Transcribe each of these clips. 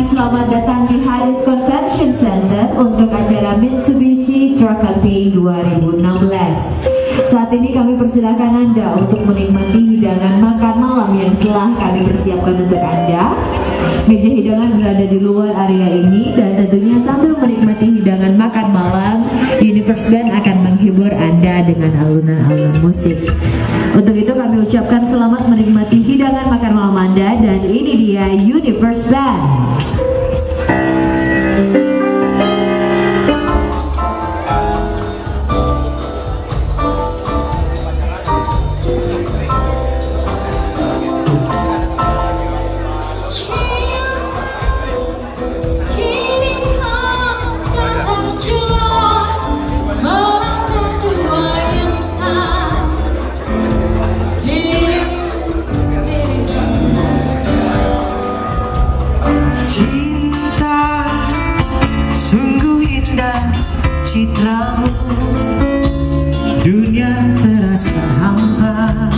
selamat datang di Haris Convention Center untuk acara Mitsubishi Truck Campaign 2016. Saat ini kami persilakan Anda untuk menikmati hidangan makan malam yang telah kami persiapkan untuk Anda. Meja hidangan berada di luar area ini dan tentunya sambil menikmati hidangan makan malam, Universe Band akan menghibur Anda dengan alunan-alunan musik. Untuk itu kami ucapkan selamat menikmati hidangan makan malam Anda dan ini dia Universe Band. Citramu, dunia terasa hampa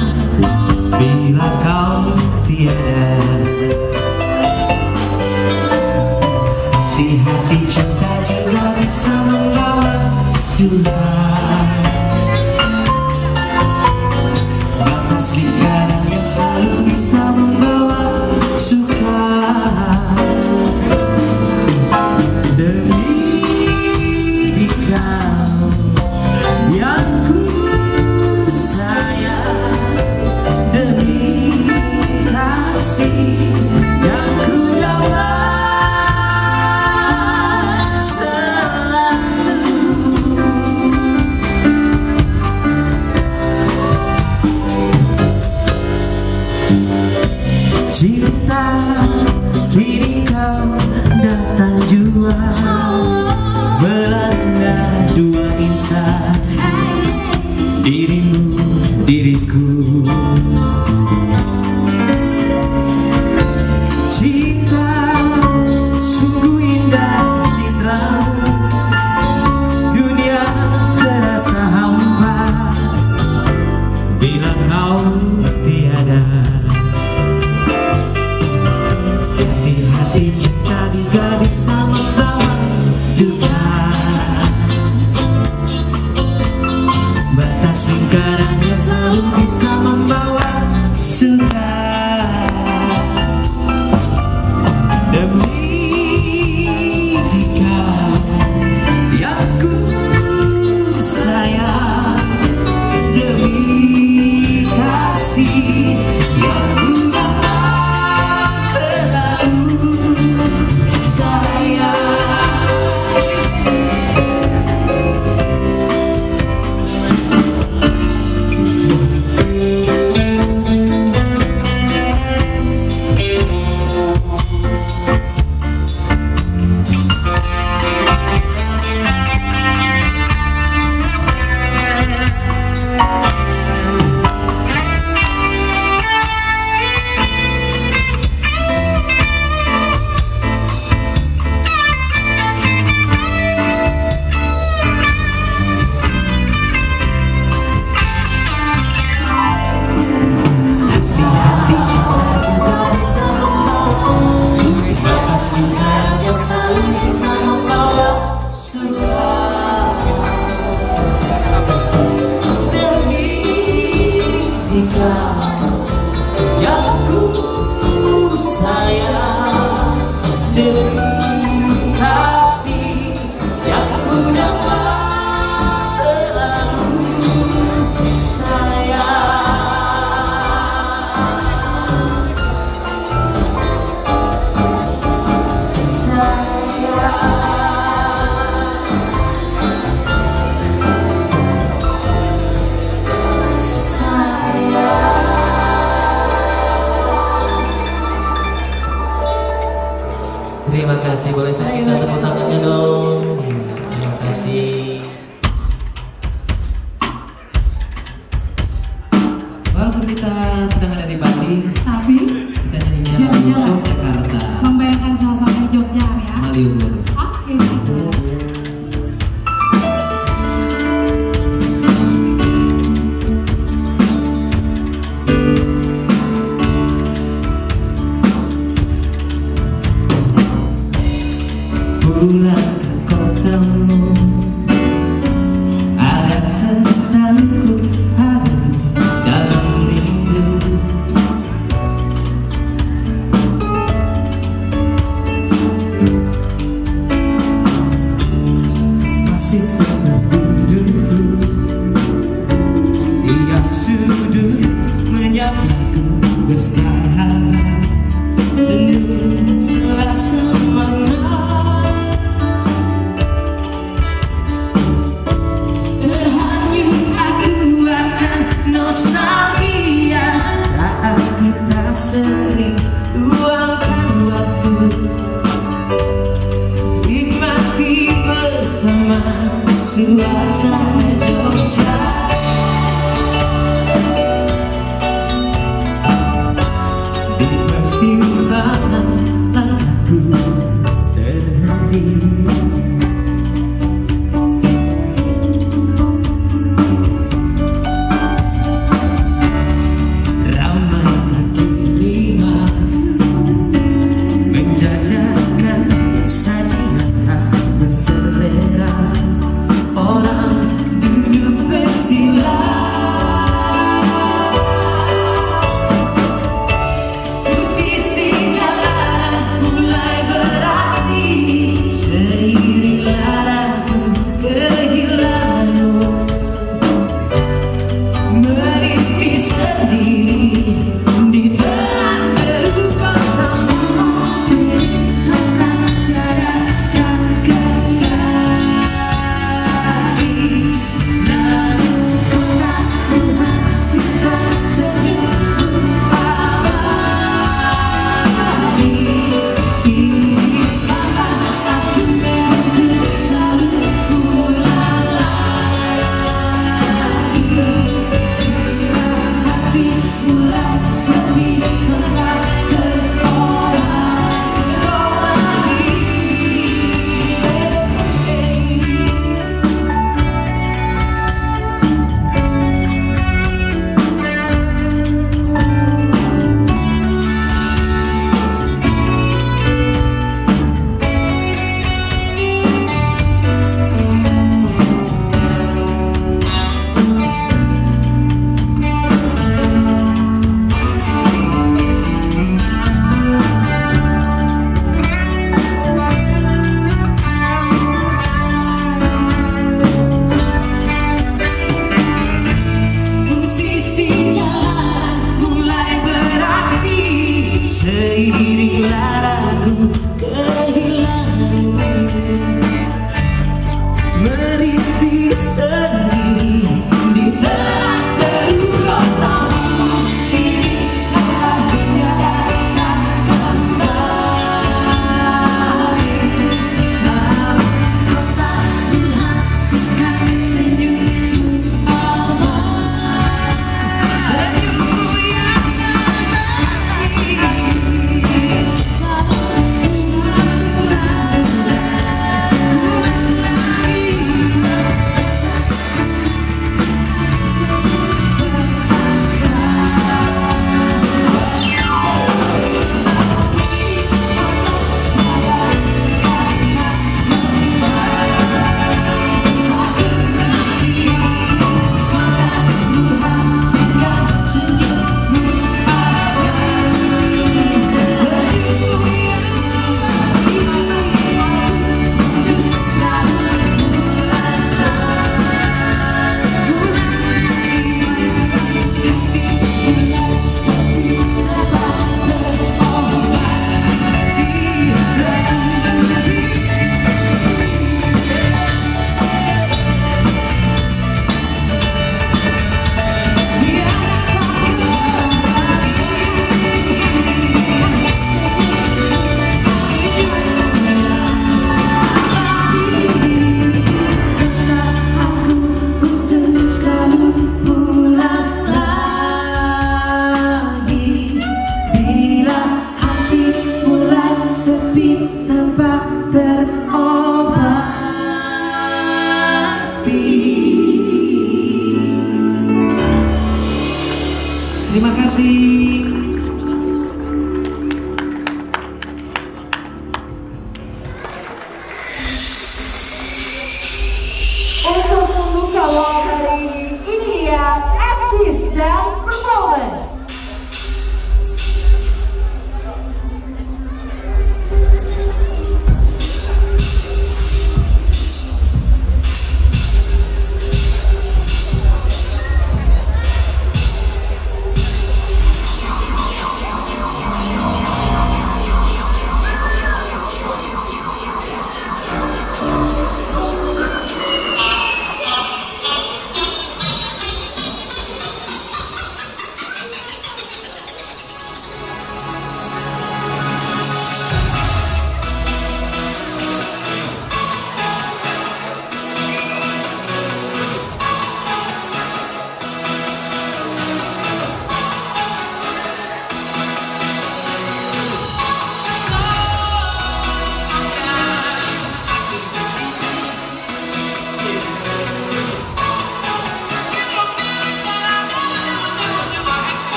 bila kau tiada. Di hati cinta juga bisa membawa duka. Batas lingkaran yang selalu bisa membawa suka. Yang ku sayang demi kasih yang ku dapat selalu. Cinta kini kau datang jua, melanda dua insan, dirimu, diriku. Cinta sungguh indah citramu, dunia terasa hampa bila kau tiada. Hati-hati cinta juga bisa membawa duka. Batas lingkarannya selalu bisa membawa suka. Demi dia yang ku sayang, demi kasih yang ku dapat selalu sayang. Yang ku sayang demi kasih yang ku dapat selalu sayang. Terima kasih, boleh saya minta tepuk tangannya dong. Terima kasih. Walaupun kita sedang ada di Bali, tapi kita nyanyi Yogyakarta, membayangkan suasana Jogja ya. Malioboro. Oke. pulang ke kotamu. Ada setangku hari dalam rindu. Masih seperti dulu, tiap sudut menyapaku bersahabat. Penuh selasa semangat, terhanyut aku akan nostalgia saat kita sering luangkan waktu, nikmati bersama suasana Jogja. Di persimpangan langkahku terhenti. Ramai kaki lima menjajakan sajian rasa berselera. Orang duduk bersila, musisi jalanan mulai beraksi, seiringlah lagu kehilanganmu, meniti sendiri di tengah deru kotamu. dance performance.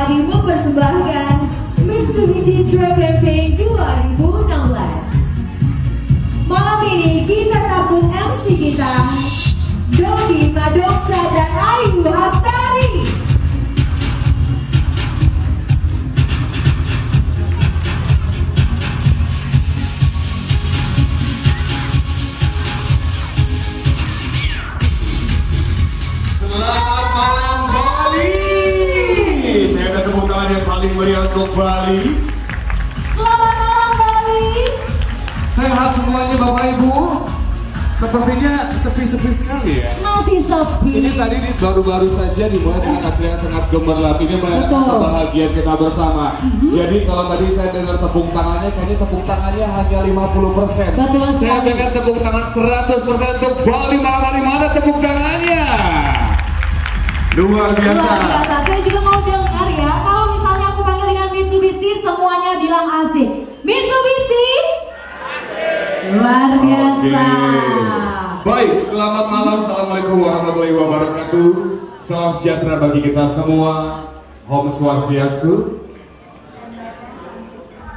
Bali mempersembahkan Mitsubishi Truck Campaign 2016. Malam ini kita sambut MC kita, Dodi Madoksa dan Ayu Hastari. Selamat malam Bali. Saya ada tepuk tangan yang paling meriah untuk Bali. Selamat malam Bali. Sehat semuanya Bapak Ibu. Sepertinya sepi-sepi sekali ya. Masih sepi. Ini tadi baru-baru saja dimulai dengan acara yang sangat gemerlap. Ini Betul. kebahagiaan kita bersama. Jadi kalau tadi saya dengar tepuk tangannya, kayaknya tepuk tangannya hanya 50%. Betul Saya sekali. dengar tepuk tangan 100% untuk Bali malam hari. Mana tepuk tangannya? Luar biasa. Luar biasa. Saya juga mau dengar ya. Kalau misalnya aku panggil dengan Mitsubishi, semuanya bilang asik. Mitsubishi. Luar biasa. Baik, selamat malam. Assalamualaikum warahmatullahi wabarakatuh. Salam sejahtera bagi kita semua. Om Swastiastu.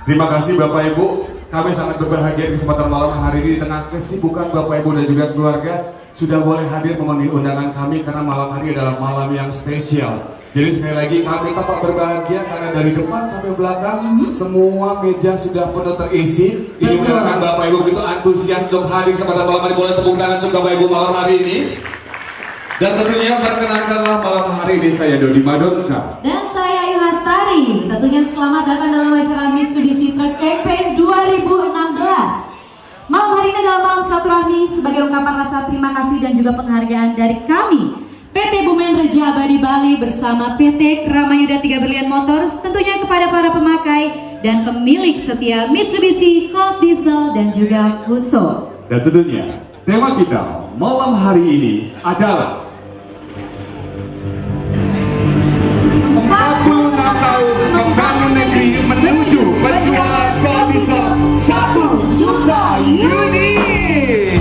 Terima kasih Bapak Ibu. Kami sangat berbahagia di kesempatan malam hari ini di tengah kesibukan Bapak Ibu dan juga keluarga sudah boleh hadir memenuhi undangan kami karena malam hari adalah malam yang spesial. Jadi sekali lagi kami tampak berbahagia karena dari depan sampai belakang semua meja sudah penuh terisi. Ini menandakan Bapak Ibu begitu antusias untuk hadir kesempatan malam hari. Boleh tepuk tangan untuk Bapak Ibu malam hari ini. Dan tentunya perkenalkanlah malam hari ini saya Dodi Madoksa. Dan saya Ayu Hastari. Tentunya selamat datang dalam acara Mitsubishi Truck Campaign 2016. Malam hari ini adalah malam silaturahmi sebagai ungkapan rasa terima kasih dan juga penghargaan dari kami PT Bumen Reja Abadi Bali bersama PT Kramayuda 3 Berlian Motors, tentunya kepada para pemakai dan pemilik setia Mitsubishi Colt Diesel dan juga Fuso. Dan tentunya tema kita malam hari ini adalah 46 tahun membangun negeri menuju penjualan Colt Diesel 1 juta unit.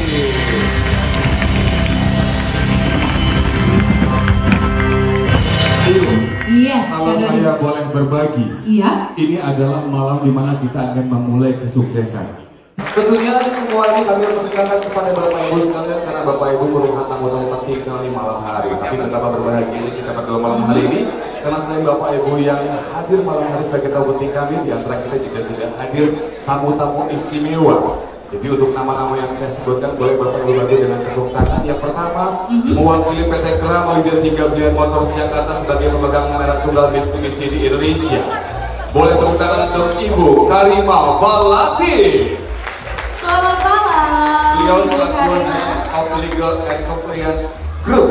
Ayo, Yes, kalau Kak Dodi. saya boleh berbagi, Iya. ini adalah malam di mana kita akan memulai kesuksesan. Tentunya semua ini kami persilakan kepada Bapak Ibu sekalian karena Bapak Ibu merupakan tamu-tamu penting kali malam hari. Tapi betapa berbahagianya kita pada malam hari ini karena selain Bapak Ibu yang hadir malam hari sebagai tamu penting kami, di antara kita juga sudah hadir tamu-tamu istimewa. Jadi untuk nama-nama yang saya sebutkan boleh Bapak Ibu bantu dengan tepuk tangan. Yang pertama mewakili PT Kramayuda 3 Berlian Motors Jakarta sebagai pemegang merek tunggal Mitsubishi di Indonesia. Boleh tepuk tangan untuk Ibu Karimah Balati. Selamat malam. Beliau Ibu selaku Karina. Head of Legal and Compliance Group.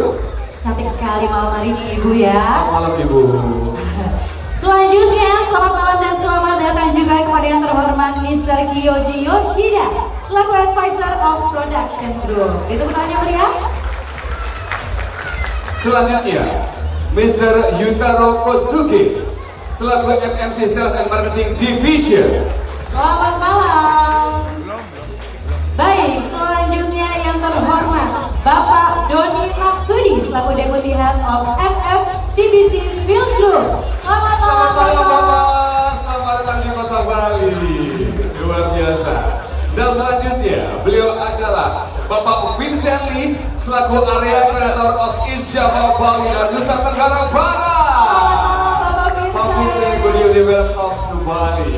Cantik sekali malam hari ini Ibu ya. Selamat malam Ibu. Selanjutnya, selamat malam dan selamat datang juga kepada yang terhormat Mr. Kiyoji Yoshida selaku Advisor of Production Group. Itu pertanyaan meriah. Selanjutnya, Mr. Yutaro Kosuke selaku FMC Sales and Marketing Division. Selamat malam. Baik, selanjutnya yang terhormat Bapak Doni Maksudi selaku Deputy Head of FFCBC Film Group. Selamat malam Bapak. Selamat datang di Kota Bali. Luar biasa. Dan selanjutnya, beliau adalah Bapak Vincent Lee selaku Area Coordinator of East Java Bali dan Nusa Tenggara Barat. Selamat malam Bapak Pak Vincent, Vincent. good evening, welcome to Bali.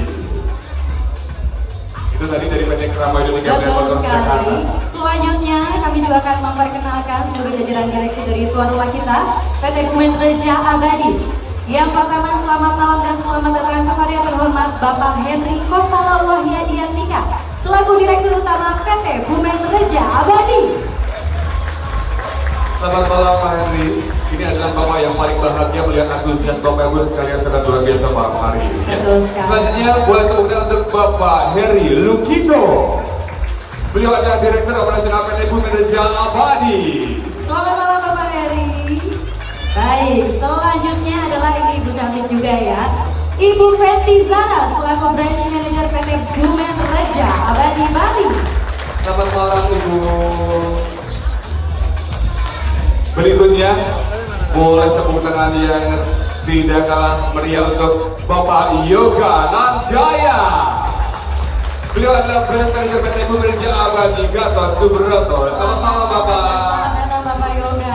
Itu tadi dari PT Kramayuda 3 Berlian Betul Motors Jakarta. sekali. Selanjutnya kami juga akan memperkenalkan seluruh jajaran direksi dari tuan rumah kita PT Bumen Reja Abadi. Yang pertama selamat malam dan selamat datang kepada yang terhormat Bapak Henry Kosala Wahyadiantika selaku Direktur Utama PT Bumen Reja Abadi. Selamat malam Pak Henry. Ini adalah Bapak yang paling bahagia melihat antusias Bapak Ibu sekalian sangat luar biasa malam hari ini. Betul sekali. Selanjutnya boleh tepuk tangan untuk Bapak Heri Lukito. Beliau adalah Direktur Operasional PT Bumen Reja Abadi. Selamat malam Bapak Heri. Baik, selanjutnya adalah ini Ibu cantik juga ya. Ibu Fenty Zara selaku Branch Manager PT Bumen Reja Abadi Bali. Selamat malam Ibu. Berikutnya boleh tepuk tangan yang Tidak kalah meriah untuk Bapak Yoga Nanjaya. Beliau adalah Presiden PT Pemerintah Abadi Gatot Subroto. Selamat malam Bapak. Selamat datang Bapak Yoga.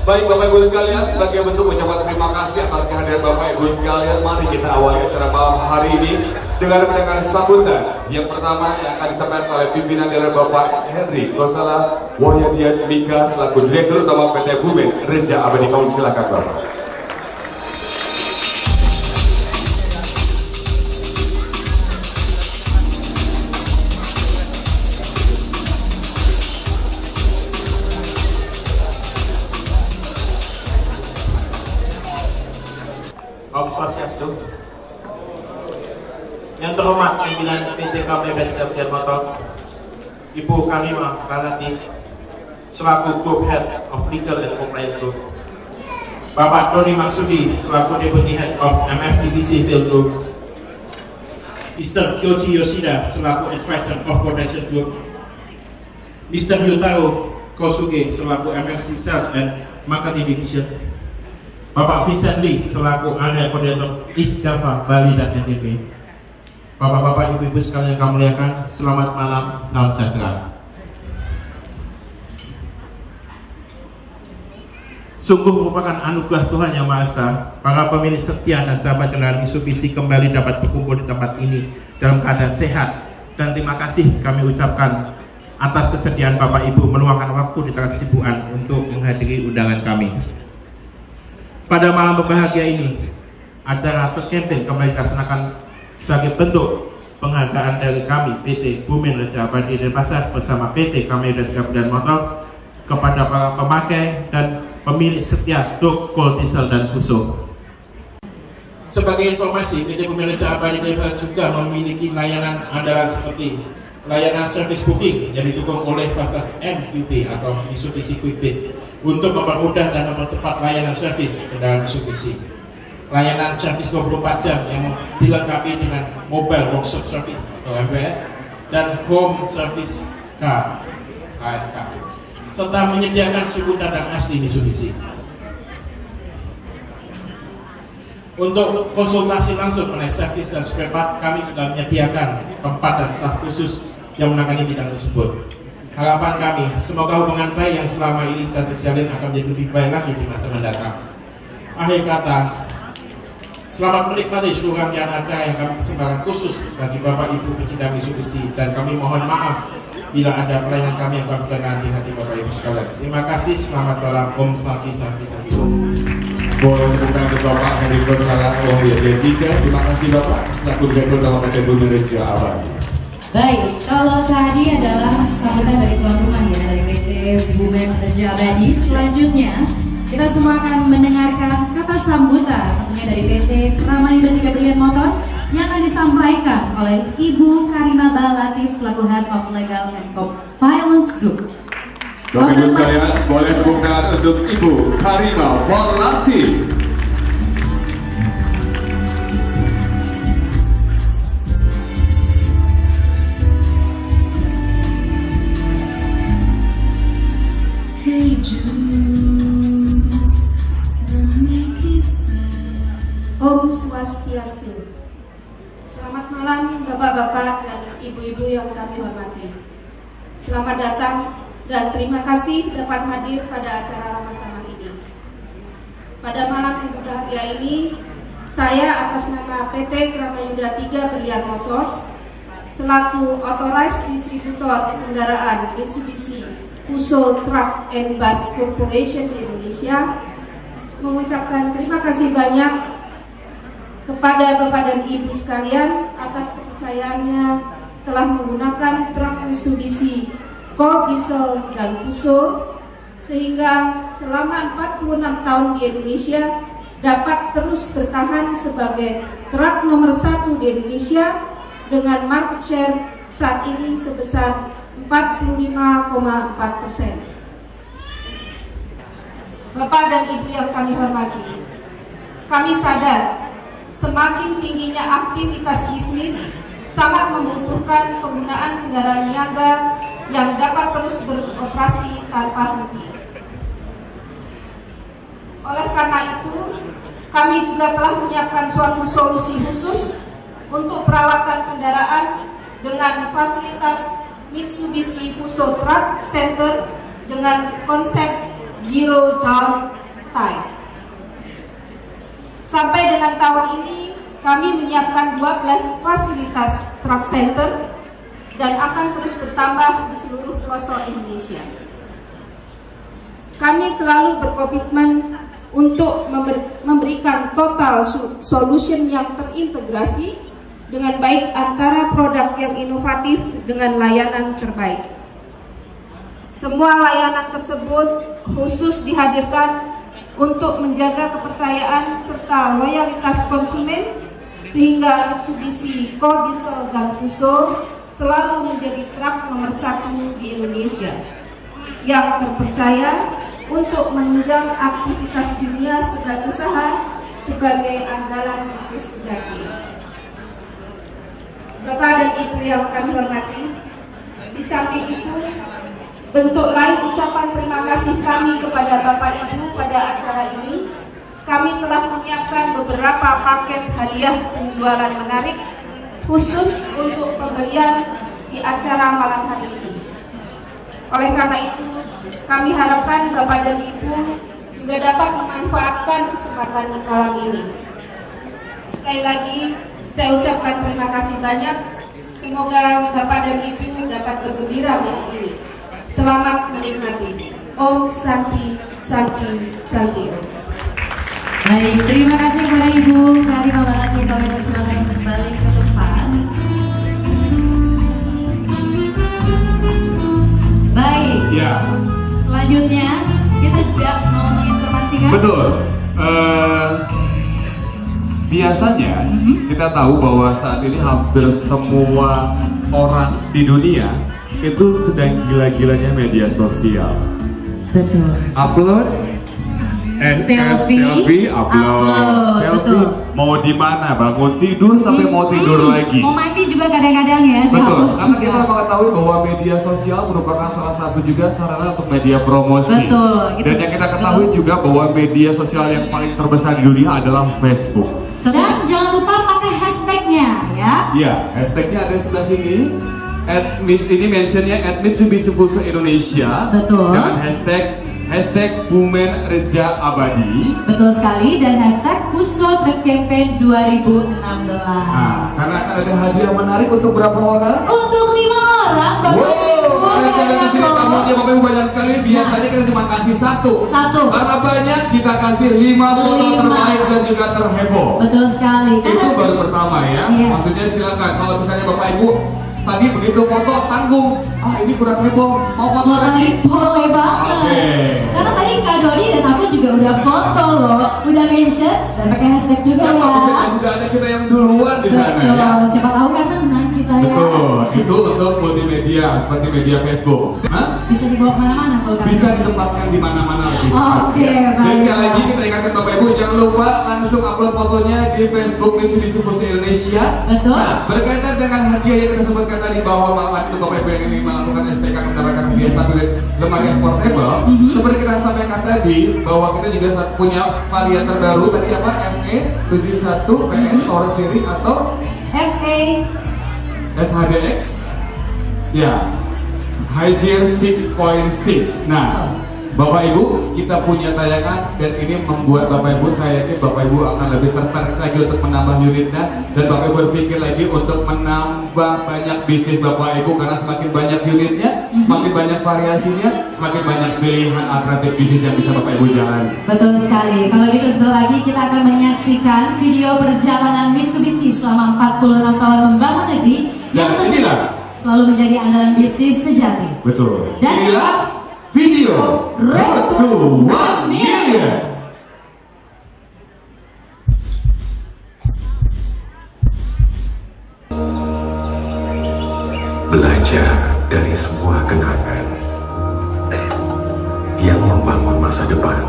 Baik Bapak Ibu sekalian, sebagai bentuk ucapan terima kasih atas kehadiran Bapak Ibu sekalian, mari kita awali acara malam hari ini dengan mendengar sambutan. Yang pertama yang akan disampaikan oleh pimpinan adalah Bapak Henry Kosala Wahyadiat Mika selaku Direktur Utama PT Bumen Reja Abadi Kaum. Silakan Bapak. Om Swastiastu. Yang terhormat pimpinan PT KPB Kapten Motor, Ibu Karimah Relatif selaku Group Head of Legal and Compliance Group, Bapak Doni Maksudi selaku Deputy Head of MFTBC Field Group, Mr. Kyoji Yoshida selaku Advisor of Production Group, Mr. Yutaro Kosuge selaku MFC Sales and Marketing Division, Bapak Vincent Lee selaku Area Koordinator East Java, Bali dan NTB. Bapak-bapak, ibu-ibu sekalian yang kami muliakan, selamat malam, salam sejahtera. Sungguh merupakan anugerah Tuhan Yang Maha Esa, para pemilik setia dan sahabat kendaraan Mitsubishi kembali dapat berkumpul di tempat ini dalam keadaan sehat. Dan terima kasih kami ucapkan atas kesediaan Bapak Ibu meluangkan waktu di tengah kesibukan untuk menghadiri undangan kami. Pada malam berbahagia ini, acara campaign kembali dilaksanakan sebagai bentuk penghargaan dari kami PT Bumen Reja Abadi Denpasar bersama PT Kamera dan Motor kepada para pemakai dan pemilik setia truk Gold Diesel dan Fuso. Sebagai informasi, PT Bumen Reja Abadi Denpasar juga memiliki layanan andalan seperti layanan service booking yang didukung oleh fasilitas MQB atau Mitsubishi Quickbit untuk mempermudah dan mempercepat layanan servis kendaraan Mitsubishi. Layanan servis 24 jam yang dilengkapi dengan Mobile Workshop Service atau MWS dan Home Service Car (HSK), serta menyediakan suku cadang asli Mitsubishi. Untuk konsultasi langsung mengenai servis dan spare part, kami juga menyediakan tempat dan staf khusus yang menangani bidang tersebut. Harapan kami, semoga hubungan baik yang selama ini sudah terjalin akan menjadi lebih baik lagi di masa mendatang. Akhir kata, selamat menikmati seluruh rangkaian acara yang kami persembahkan khusus bagi Bapak Ibu pecinta Mitsubishi, dan kami mohon maaf bila ada pelayanan kami yang berkenan di hati Bapak Ibu sekalian. Terima kasih, selamat malam, Om Santi Santi Santi Om. Boleh tepuk tangan untuk Bapak Henry Kosala Wahyadiat Mika. Terima kasih Bapak selaku Direktur Utama PT Bumen Reja Abadi. Baik, kalau tadi adalah sambutan dari tuan rumah ya, dari PT Bumen Reja Abadi. Selanjutnya kita semua akan mendengarkan kata sambutan tentunya dari PT Ramayuda 3 Brilliant Motors yang akan disampaikan oleh Ibu Karimah Balatif selaku Head of Legal and Compliance Group. Bapak Ibu sekalian, boleh tepuk tangan untuk Ibu Karimah Balatif. Hey Jude, don't make it bad. Om Swastiastu. Selamat malam Bapak-bapak dan Ibu-ibu yang kami hormati. Selamat datang dan terima kasih dapat hadir pada acara Ramah Tamah ini. Pada malam yang berbahagia ini, saya atas nama PT Ramayuda 3 Brilliant Motors selaku Authorized Distributor Kendaraan Mitsubishi Fuso Truck and Bus Corporation Indonesia mengucapkan terima kasih banyak kepada Bapak dan Ibu sekalian atas kepercayaannya telah menggunakan truk Mitsubishi Gold Diesel dan Fuso sehingga selama 46 tahun di Indonesia dapat terus bertahan sebagai truk nomor 1 di Indonesia dengan market share saat ini sebesar 45,4%. Bapak dan Ibu yang kami hormati, kami sadar semakin tingginya aktivitas bisnis sangat membutuhkan penggunaan kendaraan niaga yang dapat terus beroperasi tanpa henti. Oleh karena itu, kami juga telah menyiapkan suatu solusi khusus untuk perawatan kendaraan dengan fasilitas Mitsubishi Fuso Truck Center dengan konsep Zero Downtime. Sampai dengan tahun ini, kami menyiapkan 12 fasilitas truck center dan akan terus bertambah di seluruh pelosok Indonesia. Kami selalu berkomitmen untuk memberikan total solution yang terintegrasi dengan baik antara produk yang inovatif dengan layanan terbaik. Semua layanan tersebut khusus dihadirkan untuk menjaga kepercayaan serta loyalitas konsumen sehingga Mitsubishi Co-Diesel dan Fuso selalu menjadi truk nomor 1 di Indonesia yang terpercaya untuk menunjang aktivitas dunia usaha sebagai andalan bisnis sejati. Bapak dan Ibu yang kami hormati, di samping itu, bentuk lain ucapan terima kasih kami kepada Bapak Ibu pada acara ini, kami telah menyiapkan beberapa paket hadiah penjualan menarik khusus untuk pembelian di acara malam hari ini. Oleh karena itu, kami harapkan Bapak dan Ibu juga dapat memanfaatkan kesempatan malam ini. Sekali lagi, saya ucapkan terima kasih banyak. Semoga Bapak dan Ibu dapat bergembira malam ini. Selamat menikmati. Om Santi, Santi, Santi Om. Baik, terima kasih kepada Ibu. Mari Bapak lagi kami persilakan kembali ke tempat. Baik. Ya. Selanjutnya kita juga mau menginformasikan. Betul. Biasanya kita tahu bahwa saat ini hampir semua orang di dunia itu sedang gila-gilanya media sosial. Betul. Upload, Selfie, upload, selfie. betul. Mau di mana? Bangun tidur sampai mau tidur lagi. Mau mandi juga kadang-kadang ya. Betul. dihapus Karena juga. kita mengetahui bahwa media sosial merupakan salah satu juga sarana untuk media promosi. Betul. Dan yang kita ketahui juga bahwa media sosial yang paling terbesar di dunia adalah Facebook. Dan jangan lupa pakai hashtagnya ya. Iya, hashtagnya ada di sebelah sini. Ini mentionnya @Mitsubishi Fuso Indonesia. Betul. Dengan hashtag Bumen Reja Abadi. Betul sekali, dan hashtag Fuso Truck Campaign 2016. Nah, karena akan ada hadiah menarik untuk berapa orang? Untuk 5 orang. Bapak Wow, Ibu, karena saya lihat di sini ya, tamunya Bapak Ibu banyak sekali. Biasanya kita cuma kasih satu. Karena banyak kita kasih 5 foto 5. terbaik dan juga terheboh. Betul sekali. Itu baru pertama ya. Yes. Maksudnya silakan kalau misalnya Bapak Ibu tadi begitu foto tanggung, ini kurang heboh, mau foto lagi. Boleh banget. Oke. Karena tadi Kak Doni dan aku juga udah foto loh, udah mention dan pakai hashtag juga Siapa ya. bisa sudah ada kita yang duluan di sana Betul. ya. Siapa tahu kan senang kita ya. Betul, itu untuk multimedia seperti media Facebook. Hah? Bisa dibawa kemana-mana kalau kan. Bisa ditempatkan di mana-mana lagi. Oke, Jadi baik. sekali lagi kita ingatkan Bapak Ibu jangan lupa langsung upload fotonya di Facebook Mitsubishi Fuso Indonesia. Betul. Nah, berkaitan dengan hadiah yang kita sebutkan tadi bahwa malam hari itu Bapak Ibu yang ingin melakukan SPK mendapatkan hadiah 1 lemari portable. Seperti kita sampaikan tadi bahwa kita juga punya varian terbaru tadi apa ME71 PS Power Steering atau FA SHDX. Ya. High Gear 6.6. Nah, Bapak Ibu, kita punya tayangan dan ini membuat Bapak Ibu, saya yakin Bapak Ibu akan lebih tertarik lagi untuk menambah unitnya dan Bapak Ibu berpikir lagi untuk menambah banyak bisnis Bapak Ibu karena semakin banyak unitnya, semakin banyak variasinya, semakin banyak pilihan alternatif bisnis yang bisa Bapak Ibu jalani. Betul sekali. Kalau gitu sebentar lagi kita akan menyaksikan video perjalanan Mitsubishi selama 46 tahun membangun negeri yang Dan inilah selalu menjadi andalan bisnis sejati. betul. Dan Inilah video Road to 1 Million. Belajar dari sebuah kenangan yang membangun masa depan.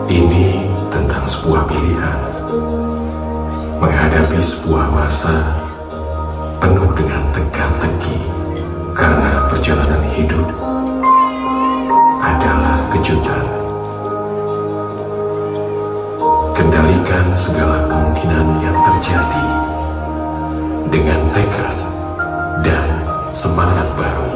Ini tentang sebuah pilihan menghadapi sebuah masa penuh dengan teka-teki karena perjalanan hidup adalah kejutan. segala kemungkinan yang terjadi dengan tekad dan semangat baru.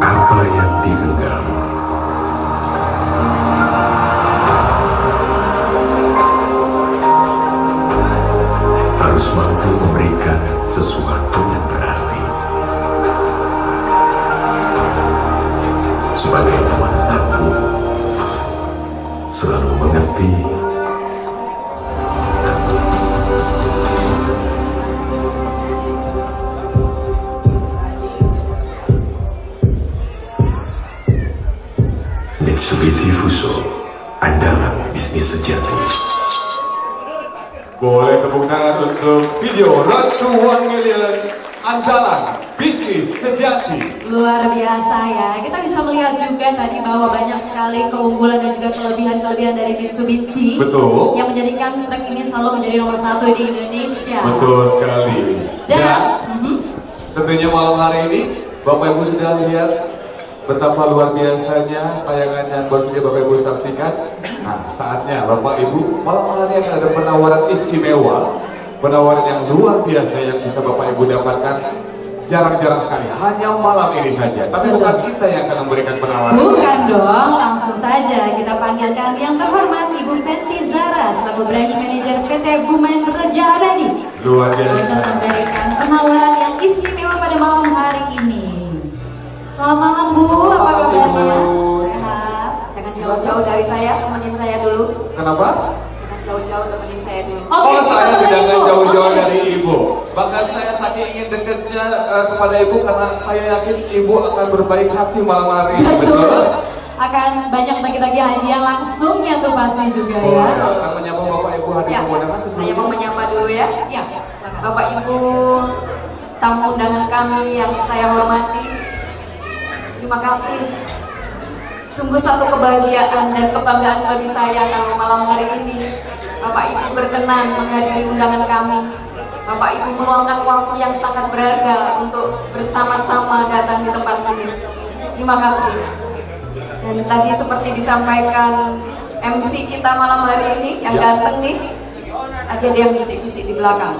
Apa yang digenggam harus mampu memberikan sesuatu yang berarti. Sebagai teman tangguh, selalu mengerti Mitsubishi Fuso, andalan bisnis sejati. Boleh tepuk tangan untuk video Road to 1 Million andalan bisnis sejati. Luar biasa ya. Kita bisa melihat juga tadi bahwa banyak sekali keunggulan dan juga kelebihan-kelebihan dari Mitsubishi. Betul. Yang menjadikan truk ini selalu menjadi nomor 1 di Indonesia. Betul sekali. Dan tentunya malam hari ini Bapak Ibu sudah lihat betapa luar biasanya tayangan yang baru saja Bapak Ibu saksikan. Nah, saatnya Bapak Ibu malam hari akan ada penawaran istimewa, penawaran yang luar biasa yang bisa Bapak Ibu dapatkan jarang-jarang sekali, hanya malam ini saja. Tapi bukan kita yang akan memberikan penawaran. Bukan dong, langsung saja kita panggilkan yang terhormat Ibu Fenty Zara selaku Branch Manager PT Bumen Reja Abadi. Luar biasa. Untuk memberikan penawaran yang istimewa pada malam hari ini. Selamat malam Bu, apa kabarnya? Sehat. Jangan jauh-jauh dari saya, temenin saya dulu. Kenapa? Jangan jauh-jauh, temenin saya dulu. Oh, saya kita tidak temenin akan Bu. jauh-jauh dari Ibu. Bahkan saya saking ingin dekatnya kepada Ibu karena saya yakin Ibu akan berbaik hati malam hari ini. Betul. Akan banyak bagi-bagi hadiah langsung ya tuh pasti juga Oh, ya. akan menyapa Bapak Ibu hadir Ya, kemudian saya mau menyapa dulu ya. Ya, silakan. Bapak Ibu, tamu undangan kami yang saya hormati. Terima kasih. Sungguh satu kebahagiaan dan kebanggaan bagi saya kalau malam hari ini Bapak Ibu berkenan menghadiri undangan kami. Bapak Ibu meluangkan waktu yang sangat berharga untuk bersama-sama datang di tempat ini. Terima kasih. Dan tadi seperti disampaikan MC kita malam hari ini yang ganteng nih, tadi ada yang bisik-bisik di belakang.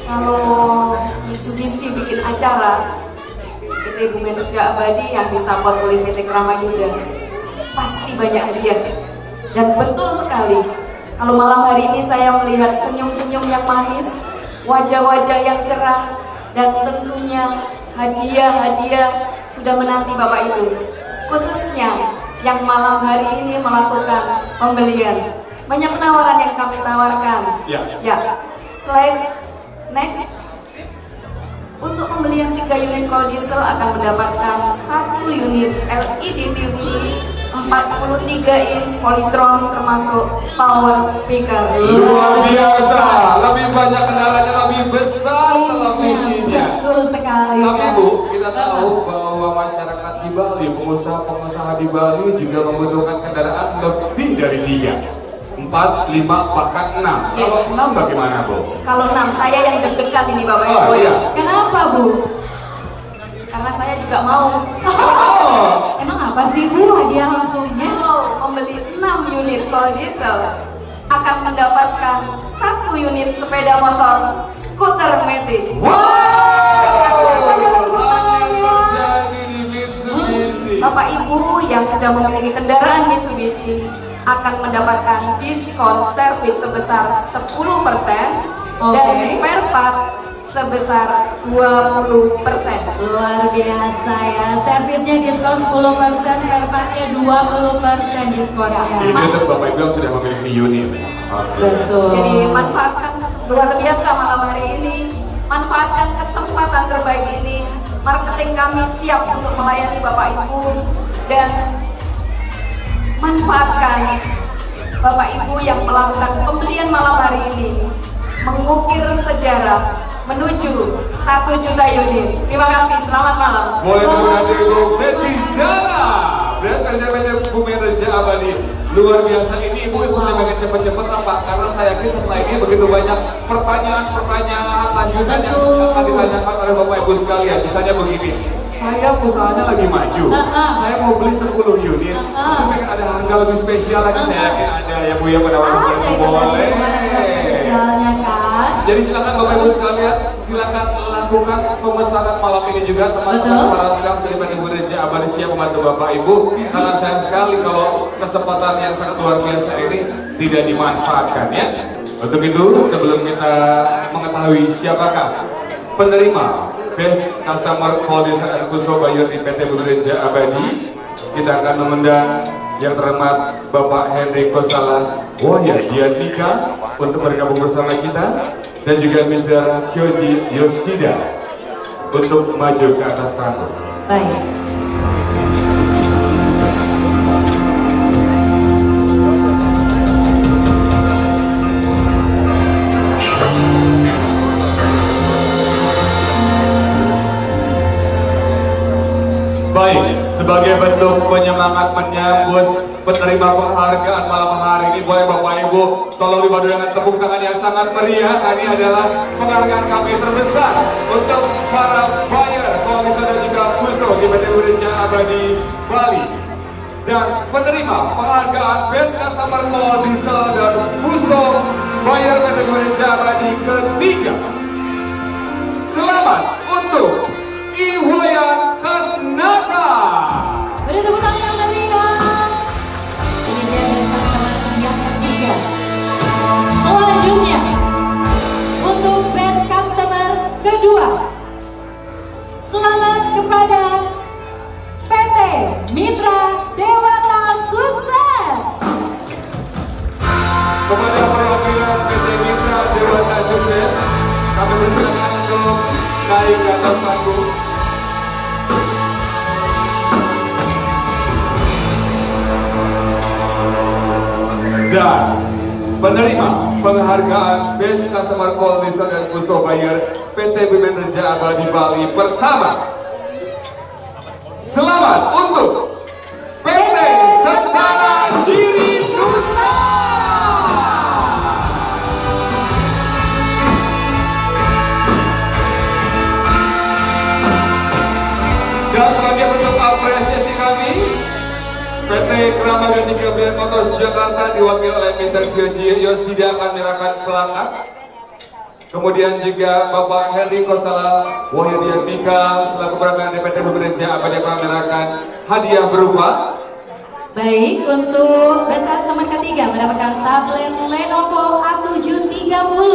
Kalau Mitsubishi bikin acara PT Bumen Reja Abadi yang disupport oleh PT Kramayuda, pasti banyak hadiah. Dan betul sekali, kalau malam hari ini saya melihat senyum-senyum yang manis, wajah-wajah yang cerah, dan tentunya hadiah-hadiah sudah menanti Bapak Ibu. Khususnya yang malam hari ini melakukan pembelian. Banyak penawaran yang kami tawarkan. Ya. Slide next. Untuk pembelian 3 unit cold diesel akan mendapatkan 1 unit LED TV 43 inch Polytron termasuk power speaker. Luar biasa, lebih banyak kendalanya, lebih besar televisinya. Betul sekali. Tapi Bu, kita tahu bahwa masyarakat di Bali, pengusaha-pengusaha di Bali juga membutuhkan kendaraan lebih dari 3, 4, 5, bahkan 6. Yes. Kalau 6 bagaimana Bu? Kalau 6, saya yang deg-degan ini Bapak Oh, Ibu. iya. Kenapa Bu? Karena saya juga mau. Emang apa sih Bu hadiah langsungnya? Kalau membeli 6 unit cold diesel akan mendapatkan 1 unit sepeda motor skuter Matic. Jadi di Mitsubishi. Bapak Ibu yang sudah memiliki kendaraan Mitsubishi akan mendapatkan diskon servis sebesar 10% dan Oke. spare part sebesar 20%. Luar biasa ya, servisnya diskon 10%, spare partnya 20% diskonnya. Ini untuk Bapak Ibu yang sudah memiliki unit. Oke. Betul. Jadi manfaatkan luar biasa malam hari ini, manfaatkan kesempatan terbaik ini. Marketing kami siap untuk melayani Bapak Ibu dan manfaatkan Bapak Ibu yang melakukan pembelian malam hari ini mengukir sejarah menuju 1 juta unit. Terima kasih, selamat malam. Boleh terima Ibu Fenty Zara, Branch Manager Bumen Reja Abadi. Luar biasa ini Ibu boleh pengen cepet-cepet apa? Karena saya yakin setelah ini begitu banyak pertanyaan lanjutan yang akan ditanyakan oleh Bapak Ibu sekalian. Misalnya begini, saya usahanya lagi maju. Saya mau beli 10 unit. Tapi pengen ada harga lebih spesial lagi. Saya yakin ada ya Bu ya pada waktu itu. Boleh. Spesialnya kan. Jadi silakan Bapak Ibu sekalian, silakan lakukan pemesanan malam ini juga teman-teman para sales dari PT Gereja Abadi siap membantu Bapak Ibu. Karena sayang sekali kalau kesempatan yang sangat luar biasa ini tidak dimanfaatkan ya. Untuk itu sebelum kita mengetahui siapakah penerima Best Customer Quality and Fuso Buyer di PT Gereja Abadi, kita akan mengundang yang terhormat Bapak Henry Kosala Wahyadiyandika untuk bergabung bersama kita, dan juga Mr. Kyoji Yoshida untuk maju ke atas panggung. Baik. Baik, sebagai bentuk penyemangat menyambut penerima penghargaan malam hari ini, boleh Bapak Ibu tolong dibantu dengan tepuk tangan yang sangat meriah. Ini adalah penghargaan kami terbesar untuk para buyer, komisar dan juga fuso di PT Gereja Abadi Bali. Dan penerima penghargaan Best Customer Call Diesel dan Fuso Buyer PT Gereja Abadi ketiga. Selamat untuk Iwayan Kasnata. Beri tepuk tangan yang meriah. Ini dia Best Customer yang ketiga. Selanjutnya untuk Best Customer kedua, selamat kepada PT Mitra Dewata Sukses. Kepada perwakilan PT Mitra Dewata Sukses, kami persilakan untuk naik ke atas panggung. Dan penerima penghargaan Best Customer Call Diesel dan Fuso Buyer PT Gereja Abadi Bali pertama, selamat untuk PT Setara Giri Nusa. Dan sebagai bentuk apresiasi kami, PT Krama Ganti Kabinet Motos Jakarta diwakili oleh Mr. Kyoji Yoshida akan menyerahkan pelakat. Kemudian juga Bapak Henry Kosala Wahyadiyandika selaku perwakilan PT Gereja Abadi akan menyerahkan hadiah berupa. Baik, untuk Best Customer ketiga mendapatkan tablet Lenovo A730.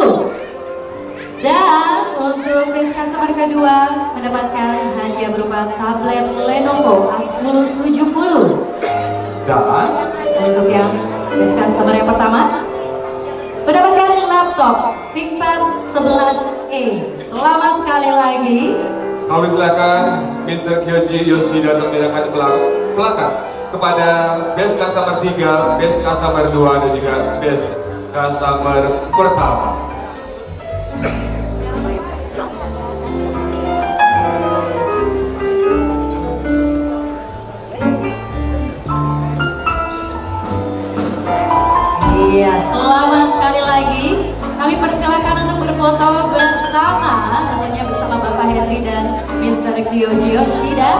Dan untuk Best Customer kedua mendapatkan hadiah berupa tablet Lenovo A1070. Dan untuk yang Best Customer yang pertama mendapatkan laptop ThinkPad 11A. Selamat sekali lagi. kami silakan Mr. Kyoji Yoshida untuk menyerahkan pelakat kepada Best Customer 3, Best Customer 2 dan juga Best Customer pertama. Iya, selamat sekali lagi. Kami persilakan untuk berfoto bersama, tentunya bersama Bapak Henry dan Mr. Kyoji Yoshida.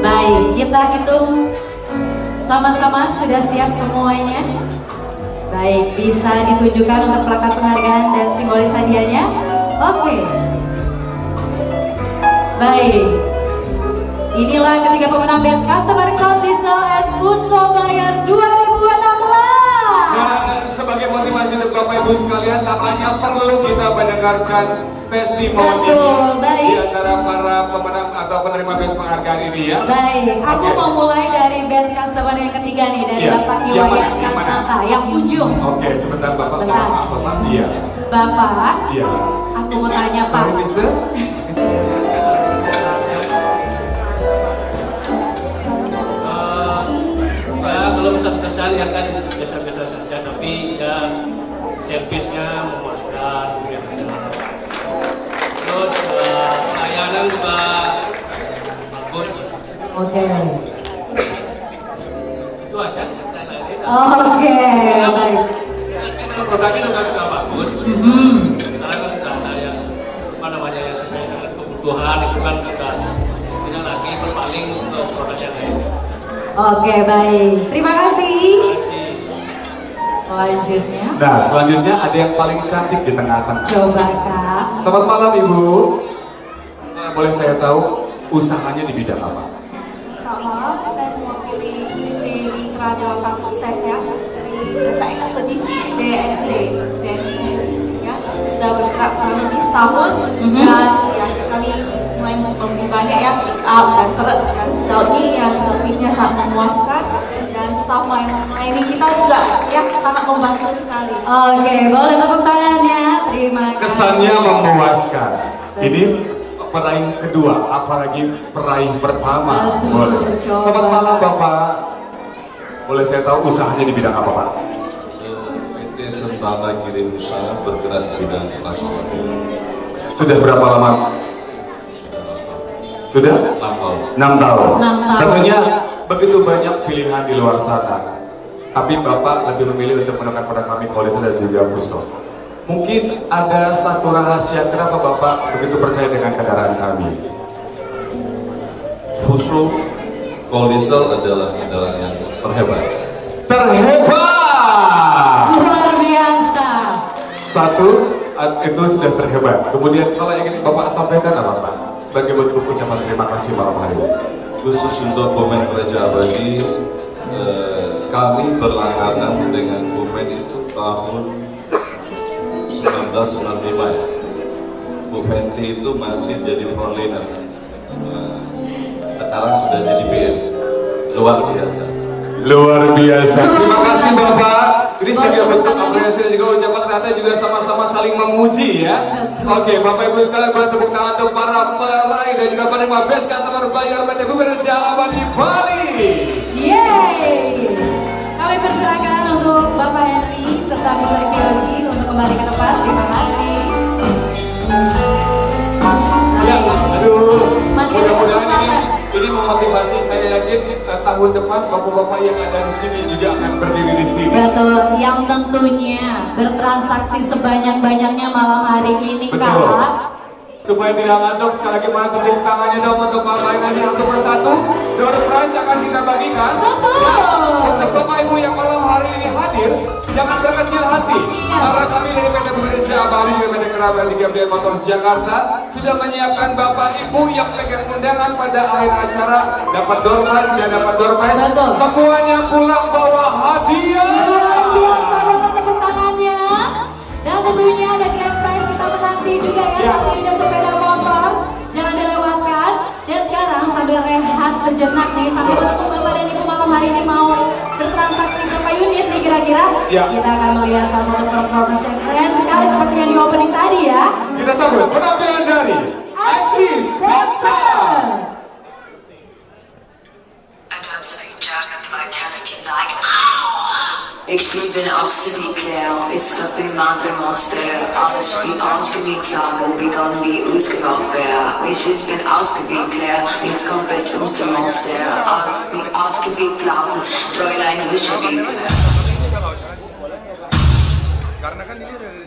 Baik, kita hitung sama-sama, sudah siap semuanya. Baik, bisa ditunjukkan untuk plakat penghargaan dan simbolis hadiahnya. Oke. Baik. Inilah ketiga pemenang Best Customer Call Diesel and Fuso Buyer 2016. Dan sebagai motivasi untuk Bapak Ibu sekalian, tampaknya perlu kita mendengarkan testimoni di antara para pemenang atau penerima Best penghargaan ini ya. Baik, aku mau mulai dari Best Customer yang ketiga nih, dari Bapak Iwayan Kasnata yang ujung. Oke, sebentar Bapak. Bentar. Bapak, iya. Bapak, Iya. aku mau tanya Pak. Sorry, Mister. Kalau pesan-pesan ya kan biasa-biasa saja, tapi ya servisnya memuaskan, terus pelayanan juga bagus. Oke. Itu aja saya lain. Oke, baik. Produknya juga sudah bagus, karena kan sudah ada yang apa namanya yang Oke, baik. Terima kasih. Selanjutnya. Nah, selanjutnya ada yang paling cantik di tengah-tengah. Coba Kak. Selamat malam Ibu. Boleh saya tahu usahanya di bidang apa? Selamat malam, saya mewakili PT Mitra Dewata Sukses ya dari jasa ekspedisi JNT ya sudah bergerak kurang lebih setahun dan ya kami mulai membukanya ya pick up dan truk dan sejauh ini ya servisnya sangat memuaskan dan staf melayani kita juga ya sangat membantu sekali. Oke, boleh tepuk tangannya. Terima kasih. Kesannya memuaskan. Ini peraih kedua, apalagi peraih pertama. Boleh. Selamat malam Bapak. Boleh saya tahu usahanya di bidang apa Pak? PT Sentana Kirim Usaha bergerak di bidang transportasi. Sudah berapa lama? Sudah? 6 tahun. 6 tahun. 6 tahun. Tentunya begitu banyak pilihan di luar sana. Tapi Bapak lebih memilih untuk menekan pada kami Kolisa dan juga Fuso. Mungkin ada satu rahasia kenapa Bapak begitu percaya dengan kendaraan kami? Fuso Koldiesel adalah kendaraan yang terhebat. Terhebat! Luar biasa. Satu, itu sudah terhebat. Kemudian kalau yang ingin Bapak sampaikan apa Pak? Sebagai bentuk ucapan terima kasih malam hari ini. Khusus untuk pemain Raja Abadi, kami berlangganan dengan pemain itu tahun 1995 ya. Bu Fenty itu masih jadi frontliner. Sekarang sudah jadi BM. Luar biasa. Luar biasa. Terima kasih Bapak. Ini sebagai bentuk apresiasi dan juga ucapan ternyata juga sama-sama saling memuji ya. Oke, Bapak Ibu sekalian boleh tepuk tangan untuk para peraih dan juga penerima best customer bayar PT Gubernur Jawa di Bali. Yeay. Kami persilakan untuk Bapak Henry serta Mr. Kyoji untuk kembali ke tempat. Terima kasih. Ya, aduh. Masih ada Mudah-mudahan kesempatan. ini memotivasi. Saya yakin tahun depan bapak-bapak yang ada di sini juga akan berdiri di sini. Betul, yang tentunya bertransaksi sebanyak-banyaknya malam hari ini Betul. Kak. Supaya tidak ngantuk, sekali lagi mana tepuk tangannya dong untuk Bapak Ibu nanti satu persatu. Door prize akan kita bagikan. Betul. Untuk Bapak Ibu yang malam hari ini hadir, jangan berkecil hati. Iya. Karena kami dari PT Gubernur Jawa Bali juga PT Kerabat Liga Brand Motors Jakarta sudah menyiapkan Bapak Ibu yang pegang undangan pada akhir acara dapat door prize dan dapat door prize. Betul. Semuanya pulang bawa hadiah. Luar biasa banget tepuk tangannya. Dan tentunya ada grand prize kita menanti juga ya, Ya. satu unit sepeda motor. Jangan dilewatkan. Dan sekarang sambil rehat sejenak nih, sambil menunggu Bapak dan Ibu malam hari ini mau bertransaksi berapa unit nih kira-kira? Ya. Kita akan melihat salah satu performance yang keren sekali seperti yang di opening tadi ya. Kita sambut penampilan dari Axis Dancer. Ik sliep in afstudeerklauw, is dat bij madre monster. Alles wie aangebied klagen, wie kan wie uitgewacht werden. Ik zit in ausgebied klauw, ik kom bij ons de monster. Alles wie aangebied klagen, Fräulein Wischewinkel. Karena kan ini dari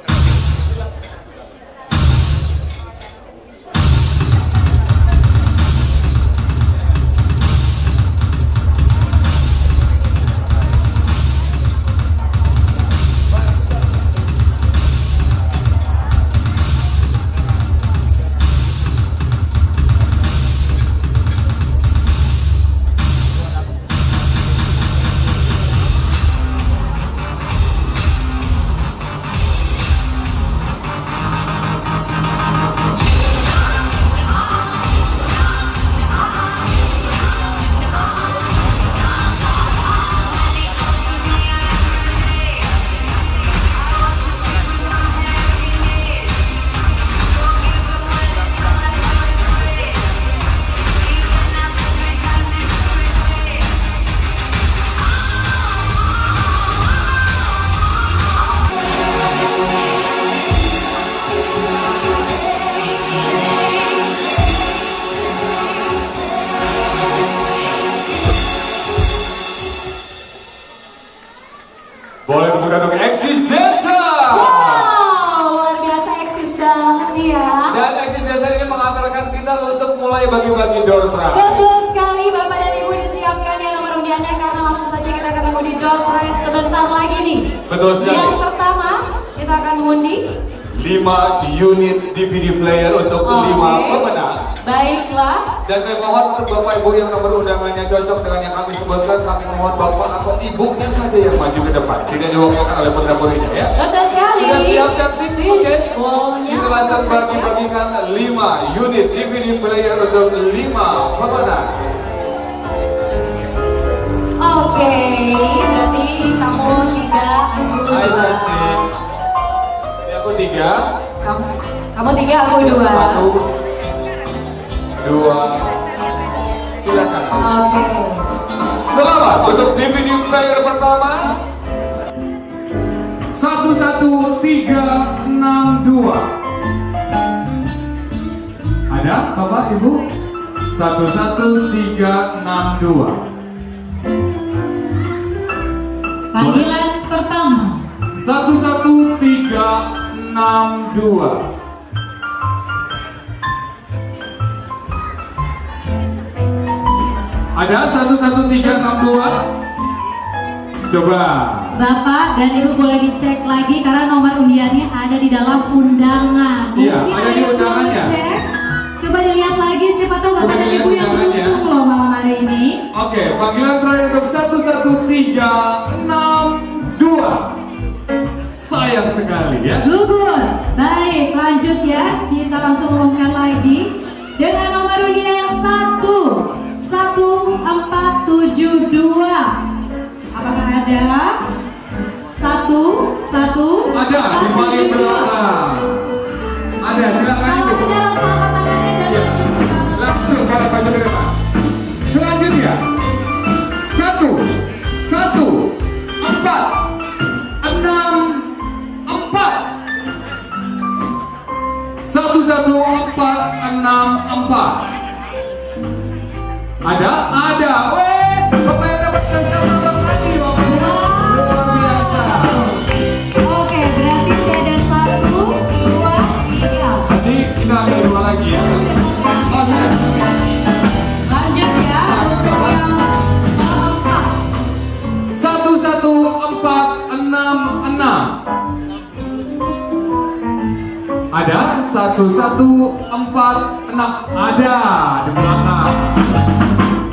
boleh tepuk tangan untuk Axis Dancer. Wow, luar biasa eksis banget nih ya. Dan Axis Dancer ini mengantarkan kita untuk mulai bagi-bagi door prize. Betul sekali Bapak dan Ibu, disiapkan ya nomor undian Betul sekali. Yang pertama kita akan mengundi 5 unit DVD player untuk 5 pemenang. Baiklah. Dan kami mohon untuk Bapak Ibu yang nomor undangannya cocok dengan yang kami sebutkan, kami mohon Bapak atau Ibunya saja yang maju ke depan. Tidak diwakilkan oleh pendapurinya ya. Betul sekali. Sudah siap cantik? Oke. Wallnya Kita langsung bagi-bagikan 5 unit DVD player untuk 5 pemenang. Oke, berarti kamu 3, aku Hai 2. cantik. Ini aku 3. Kamu 3, aku 2. 1, 2. Silakan. Oke. Selamat untuk DVD player pertama 11362. Ada Bapak Ibu? 11362. Panggilan pertama 11362. Ada 11362? Coba. Bapak dan Ibu boleh dicek lagi karena nomor undiannya ada di dalam undangan. Iya, Mungkin ada di yang undangannya. mau cek. Coba dilihat lagi, siapa tahu Bapak Coba dan dilihat Ibu yang undangannya. beruntung loh malam hari ini. Oke, panggilan terakhir untuk 11362. Sayang sekali ya. Gugur. Baik, lanjut ya. Kita langsung umumkan lagi dengan nomor undian 11472. Apakah ada? 1 Ada di paling belakang. Ada, silakan Kalau itu. tidak langsung angkat tangannya dan Ya, langsung kalau baju ke depan. Selanjutnya 1 1 4 6 4 11464. Ada. Weh, Bapak yang dapat selamat lagi, Bapak. Luar biasa. Oke, berarti ada 1, 2, 3. Nanti kita ambil 2 lagi ya. Oh, sudah. Lanjut ya, untuk yang keempat. 11466. Ada 11466. Ada di belakang.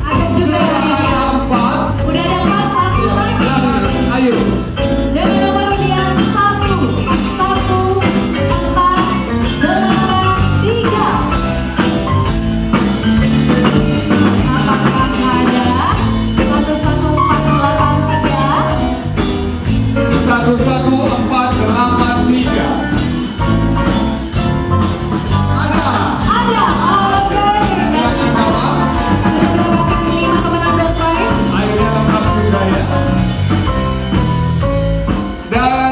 Ada juga Silakan ya. ada 4. Udah ada 4, satu lagi. Silakan. Ayo. Dengan nomor undian 1, 1, 4, 8, 3. Apakah ada 11483? 11483. Ada. Ada. Oke. Silakan Bapak. Mendapatkan 5 pemenang door prize. Ayo lengkap juga ya. Dan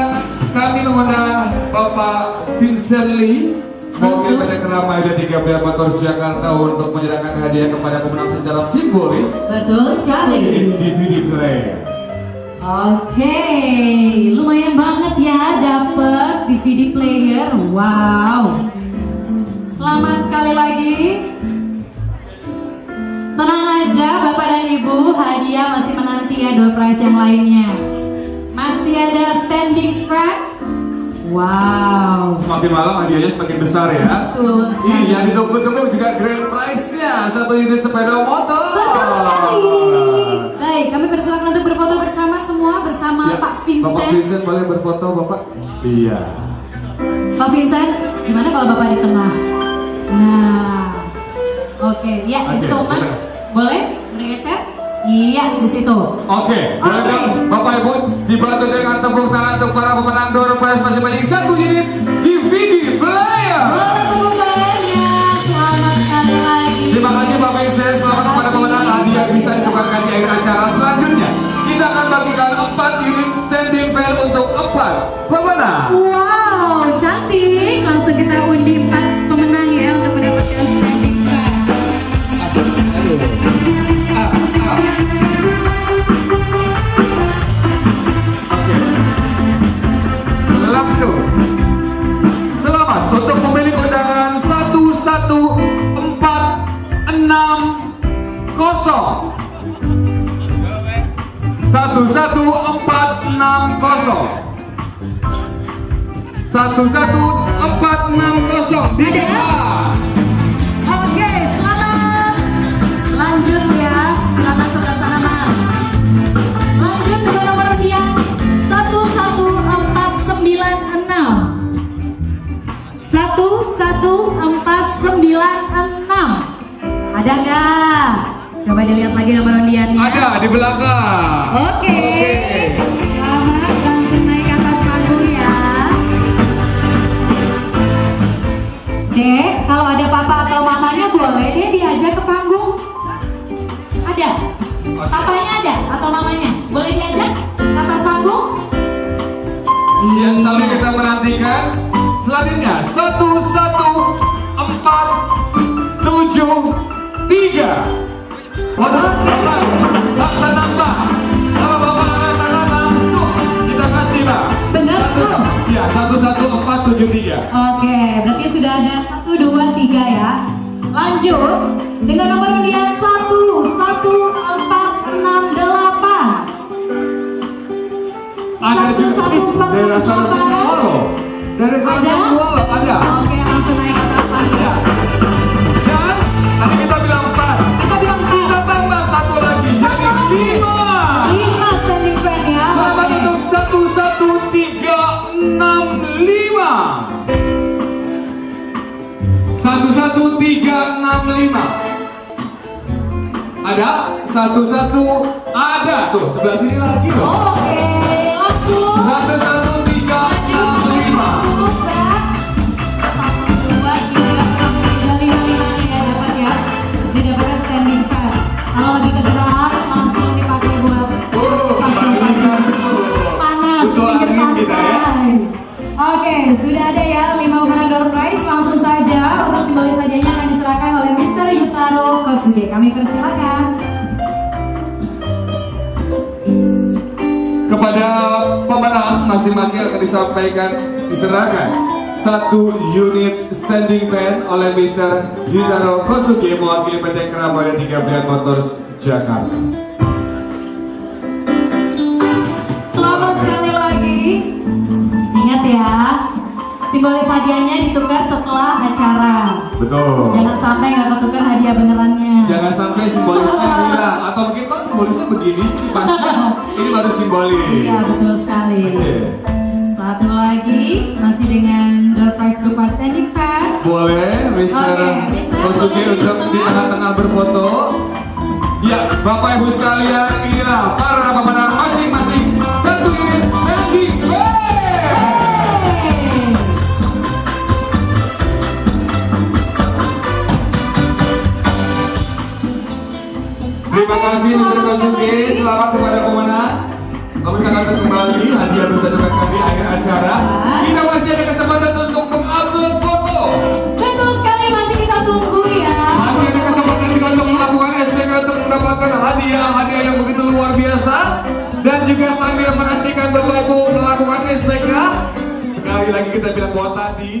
kami mengundang Bapak Vincent Lee, mewakili PT Keramaian 3 Motors Jakarta untuk menyerahkan hadiah kepada pemenang secara simbolis Betul sekali. DVD player. Oke, lumayan banget ya dapet DVD player. Wow. Selamat sekali lagi. Tenang aja Bapak dan Ibu, hadiah masih menanti ya door prize yang lainnya. Masih ada standing fan. Wow. Semakin malam hadiahnya semakin besar ya. Betul sekali. Iya, ditunggu-tunggu juga grand prize-nya 1 unit sepeda motor. Betul sekali. Baik, kami persilakan untuk berfoto bersama semua bersama Ya, Pak Vincent. Bapak Vincent boleh berfoto Bapak? Iya. Pak Vincent, gimana kalau Bapak di tengah? Nah, oke, ya di Oke, situ Mas, benar. boleh bergeser? Iya di situ. Oke, Bapak Ibu dibantu dengan tepuk tangan untuk para pemenang door prize masing-masing 1 unit DVD player. Boleh tepuk tangannya, selamat sekali lagi. Terima kasih Pak Vincent, selamat kepada pemenang hadiah bisa ditukarkan di akhir acara selanjutnya. Kita akan bagikan 4 unit standing fan untuk 4 pemenang. Wow, cantik. Langsung kita undi 4 pemenang ya untuk mendapatkan standing fan. Langsung 11460 Dinda. Oke, selamat. Lanjut ya, silakan sebelah sana Mas. Lanjut dengan nomor undian 11496. 11496. Ada nggak? Coba dilihat lagi nomor undiannya. Ada di belakang. Oke. Selamat, langsung naik ke atas panggung ya. Dek, kalau ada papa atau mamanya boleh deh diajak ke panggung. Ada? Papanya ada atau mamanya? Boleh diajak ke atas panggung? Yang sambil kita menantikan selanjutnya 11473. Waduh, paksa nambah. Kalau bapak angkat langsung kita kasih Pak. Benar tuh. Ya 11473. Oke, berarti sudah ada 1, 2, 3 ya. Lanjut dengan nomor undian 11468. Ada juga dari Solo. Dari Solo ada. Oke, langsung naik ke atas panggung. Dan tadi kita bilang 4. Kita bilang 4. Kita tambah satu lagi jadi 5. 5 standing fan ya. Selamat Oke. untuk 11365. 11365. Ada 11 ada tuh sebelah sini lagi loh. Oke, langsung. 11365. Standing fan. Kalau lagi kegerahan langsung dipakai buat pasang panas di Betul pinggir angin kita ya. pantai. Oke, sudah ada ya 5 pemenang door prize. Langsung saja untuk simbolis hadiahnya akan diserahkan oleh Mr. Yutaro Kosuge. Kami persilakan. Kepada pemenang masing-masing akan diserahkan 1 unit standing fan oleh Mr. Yutaro Kosuge mewakili PT Kerabaya 3 Brian Motors Jakarta. Selamat sekali lagi. Ingat ya, simbolis hadiahnya ditukar setelah acara. Betul. Jangan sampai nggak ketukar hadiah benerannya. Jangan sampai simbolisnya hilang atau mungkin kok simbolisnya begini sih dipasang. Ini baru simbolis. Iya, betul sekali. Oke. Satu lagi masih dengan door prize berupa standing fan. Boleh, Mr. Oke, Mr. Kosuge boleh untuk di di tengah-tengah berfoto. Ya, Bapak Ibu sekalian, inilah para pemenang masing-masing 1 unit standing fan. Terima kasih Mr. Kosuge, selamat kepada pemenang. Kami akan kembali hadiah bersama kami di akhir acara. Kita masih ada kesempatan untuk mengupload foto. Betul sekali, masih kita tunggu ya. Masih ada kesempatan kita untuk melakukan SPK untuk mendapatkan hadiah yang begitu luar biasa. Dan juga sambil menantikan Bapak Ibu melakukan SPK, sekali lagi kita bilang bahwa tadi